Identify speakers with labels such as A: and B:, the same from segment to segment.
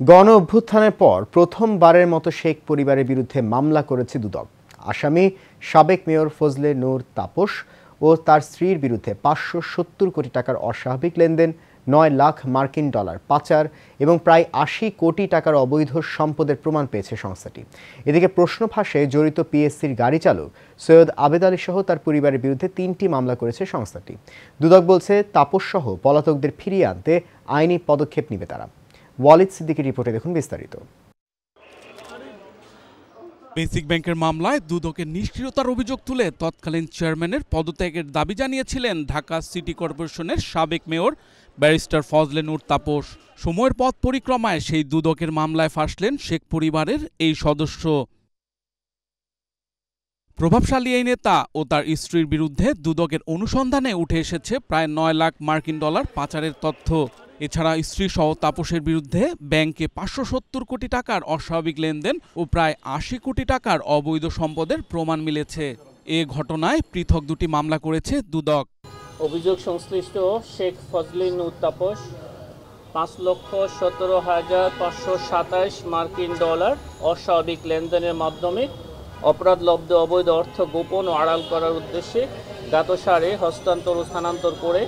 A: গণ অভ্যুত্থানের পর প্রথমবারের মতো শেখ পরিবারের বিরুদ্ধে মামলা করেছে দুদক। আসামি সাবেক মেয়র ফজলে নূর তাপস ও তার স্ত্রীর বিরুদ্ধে 570 কোটি টাকার অস্বাভাবিক লেনদেন, 9 লাখ মার্কিন ডলার পাচার এবং প্রায় 80 কোটি টাকার অবৈধ সম্পদের প্রমাণ পেয়েছে সংস্থাটি। এদিকে প্রশ্ন ফাঁসে জড়িত পিএসসির গাড়ি চালক সৈয়দ আবেদ আলী সহ তার পরিবারের বিরুদ্ধে 3টি মামলা করেছে সংস্থাটি। দুদক বলছে তাপস সহ পলাতকদের ফিরিয়ে আনতে আইনি পদক্ষেপ নেবে তারা। ওয়ালিদ সিদ্দিকীর রিপোর্টে দেখুন বিস্তারিত।
B: বেসিক ব্যাংকের মামলায় দুদকের নিষ্ক্রিয়তার অভিযোগ তুলে তৎকালীন চেয়ারম্যানের পদত্যাগের দাবি জানিয়েছিলেন ঢাকা সিটি কর্পোরেশনের সাবেক মেয়র ব্যারিস্টার ফজলে নূর তাপস। সময়ের পথ পরিক্রমায় সেই দুদকের মামলায় ফাঁসলেন শেখ পরিবারের এই সদস্য। প্রভাবশালী এই নেতা ও তার স্ত্রীর বিরুদ্ধে দুদকের অনুসন্ধানে উঠে এসেছে প্রায় 9 লাখ মার্কিন ডলার পাচারের তথ্য। এছাড়া স্ত্রী সহ তাপসের বিরুদ্ধে ব্যাংকে 570 কোটি টাকার অস্বাভাবিক লেনদেন ও প্রায় 80 কোটি টাকার অবৈধ সম্পদের প্রমাণ মিলেছে। এ ঘটনায় পৃথক দুটি মামলা করেছে দুদক।
C: অভিযোগ সংশ্লিষ্ট শেখ ফজলে নূর তাপস 5,17,527 মার্কিন ডলার অস্বাভাবিক লেনদেনের মাধ্যমে অপরাধলব্ধ অবৈধ অর্থ গোপন ও আড়াল করার উদ্দেশ্যে গত সারে হস্তান্তর ও স্থানান্তর করে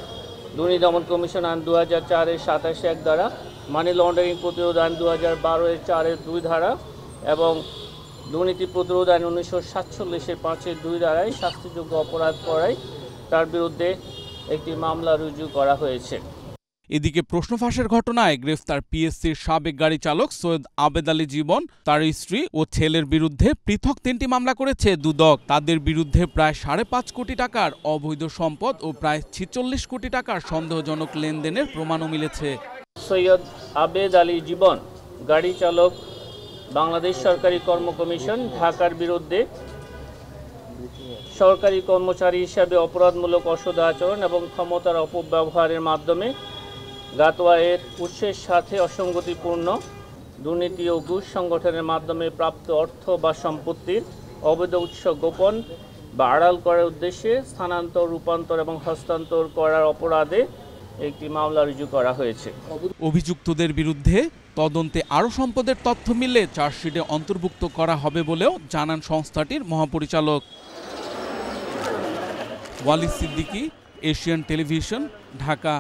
C: দুর্নীতি দমন কমিশন আইন 2004-এর 27-1 ধারা, মানি লন্ডারিং প্রতিরোধ আইন 2012-এর 4-এর 2 ধারা এবং দুর্নীতি প্রতিরোধ আইন 1947-এর 5-এর 2 ধারায় শাস্তিযোগ্য অপরাধ করায় তার বিরুদ্ধে একটি মামলা রুজু করা হয়েছে।
B: এদিকে প্রশ্ন ফাঁসের ঘটনায় গ্রেফতার পিএসসির সাবেক গাড়ি চালক সৈয়দ আবেদ আলী জীবন, তার স্ত্রী ও ছেলের বিরুদ্ধে পৃথক 3টি মামলা করেছে দুদক। তাদের বিরুদ্ধে প্রায় 5.5 কোটি টাকার অবৈধ সম্পদ ও প্রায় 46 কোটি টাকার সন্দেহজনক লেনদেনের প্রমাণও মিলেছে।
C: সৈয়দ আবেদ আলী জীবন, গাড়ি চালক, বাংলাদেশ সরকারি কর্ম কমিশন, ঢাকার বিরুদ্ধে সরকারি কর্মচারী হিসাবে অপরাধমূলক অসৎ আচরণ এবং ক্ষমতার অপব্যবহারের মাধ্যমে গাতোয়ায়ের উৎসের সাথে অসঙ্গতিপূর্ণ দুর্নীতি ও ঘুষ সংগঠনের মাধ্যমে প্রাপ্ত অর্থ বা সম্পত্তির অবৈধ উৎস গোপন বা আড়াল করার উদ্দেশ্যে স্থানান্তর, রূপান্তর এবং হস্তান্তর করার অপরাধে একটি মামলা রুজু করা হয়েছে।
B: অভিযুক্তদের বিরুদ্ধে তদন্তে আরও সম্পদের তথ্য মিললে চার্জশিটে অন্তর্ভুক্ত করা হবে বলেও জানান সংস্থাটির মহাপরিচালক। Walid Siddiqui, Asian television, Dhaka.